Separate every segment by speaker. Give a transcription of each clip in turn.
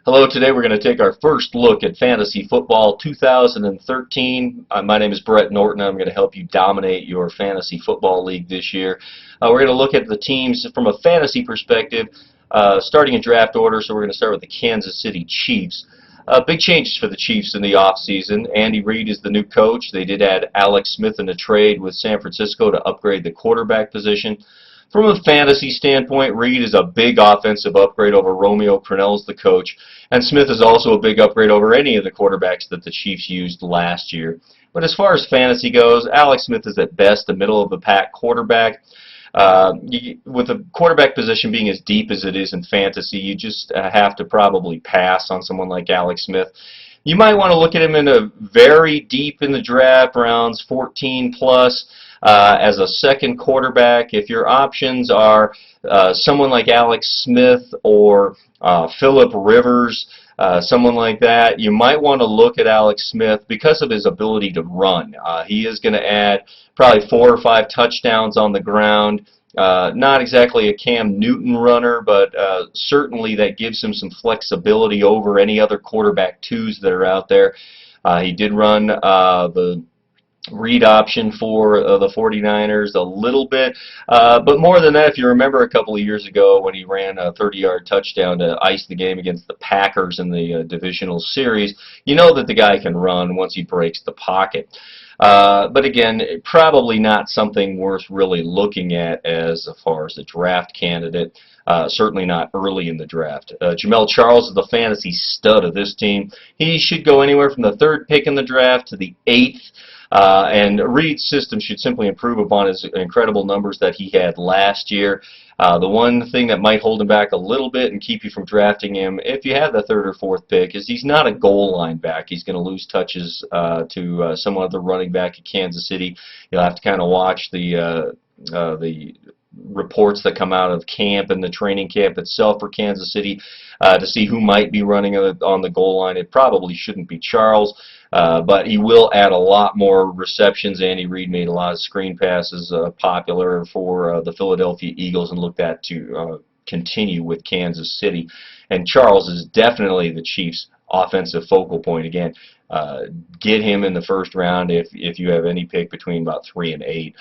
Speaker 1: Hello, today we're going to take our first look at Fantasy Football 2013. My name is Brett Norton. I'm going to help you dominate your fantasy football league this year. We're going to look at the teams from a fantasy perspective, starting in draft order. So we're going to start with the Kansas City Chiefs. Big changes for the Chiefs in the offseason. Andy Reid is the new coach. They did add Alex Smith in a trade with San Francisco to upgrade the quarterback position. From a fantasy standpoint, Reid is a big offensive upgrade over Romeo Crennel's the coach, and Smith is also a big upgrade over any of the quarterbacks that the Chiefs used last year. But as far as fantasy goes, Alex Smith is at best a middle-of-the-pack quarterback. With the quarterback position being as deep as it is in fantasy, you just have to probably pass on someone like Alex Smith. You might want to look at him in a very deep in the draft, rounds 14 plus, as a second quarterback. If your options are someone like Alex Smith or Phillip Rivers, someone like that, you might want to look at Alex Smith because of his ability to run. He is going to add probably 4 or 5 touchdowns on the ground. Not exactly a Cam Newton runner, but certainly that gives him some flexibility over any other quarterback twos that are out there. He did run the read option for the 49ers a little bit, but more than that, if you remember a couple of years ago when he ran a 30-yard touchdown to ice the game against the Packers in the divisional series, you know that the guy can run once he breaks the pocket. But again, probably not something worth really looking at as far as a draft candidate. Certainly not early in the draft. Jamel Charles is the fantasy stud of this team. He should go anywhere from the 3rd pick in the draft to the 8th. And Reid's system should simply improve upon his incredible numbers that he had last year. The one thing that might hold him back a little bit and keep you from drafting him, if you have the 3rd or 4th pick, is he's not a goal line back. He's going to lose touches to some other running back at Kansas City. You'll have to kind of watch the reports that come out of camp and the training camp itself for Kansas City to see who might be running on the goal line. It probably shouldn't be Charles, but he will add a lot more receptions. Andy Reid made a lot of screen passes popular for the Philadelphia Eagles and looked at to continue with Kansas City. And Charles is definitely the Chiefs' offensive focal point. Again, get him in the 1st round if you have any pick between about 3 and 8.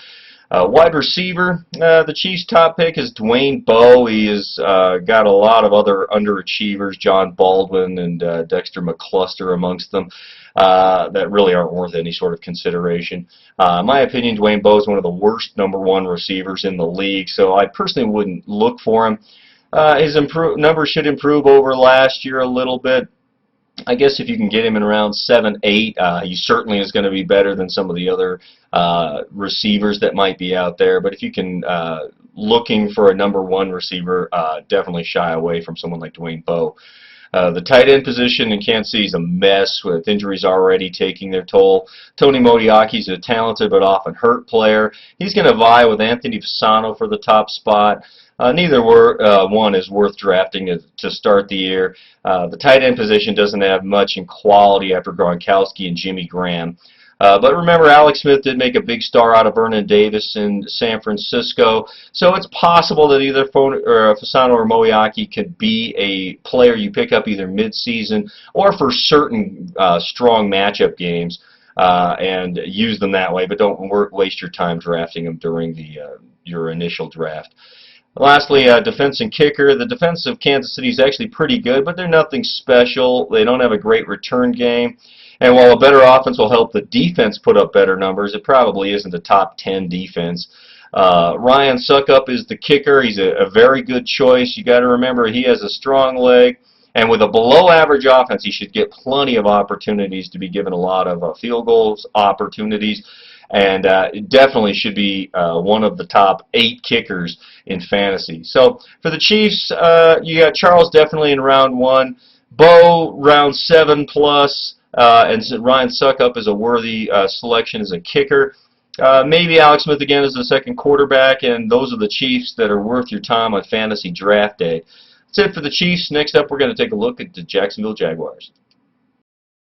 Speaker 1: Wide receiver, the Chiefs' top pick is Dwayne Bowe. He has got a lot of other underachievers, John Baldwin and Dexter McCluster amongst them, that really aren't worth any sort of consideration. In my opinion, Dwayne Bowe is one of the worst #1 receivers in the league, so I personally wouldn't look for him. His numbers should improve over last year a little bit. I guess if you can get him in around 7, 8, he certainly is going to be better than some of the other receivers that might be out there. But if you can, looking for a #1 receiver, definitely shy away from someone like Dwayne Bowe. The tight end position in Kansas City is a mess with injuries already taking their toll. Tony Modiaki is a talented but often hurt player. He's going to vie with Anthony Fasano for the top spot. Neither one is worth drafting to start the year. The tight end position doesn't have much in quality after Gronkowski and Jimmy Graham. But remember, Alex Smith did make a big star out of Vernon Davis in San Francisco, so it's possible that either Fasano or Modiaki could be a player you pick up either mid-season or for certain strong matchup games and use them that way, but don't waste your time drafting them during your initial draft. Lastly, defense and kicker. The defense of Kansas City is actually pretty good, but they're nothing special. They don't have a great return game. And while a better offense will help the defense put up better numbers, it probably isn't a top 10 defense. Ryan Succop is the kicker. He's a very good choice. You got to remember he has a strong leg, and with a below-average offense, he should get plenty of opportunities to be given a lot of field goals opportunities. And it definitely should be one of the top 8 kickers in fantasy. So for the Chiefs, you got Charles definitely in round 1, Bowe round 7 plus, and Ryan Succop is a worthy selection as a kicker. Maybe Alex Smith again as the 2nd quarterback, and those are the Chiefs that are worth your time on fantasy draft day. That's it for the Chiefs. Next up, we're going to take a look at the Jacksonville Jaguars.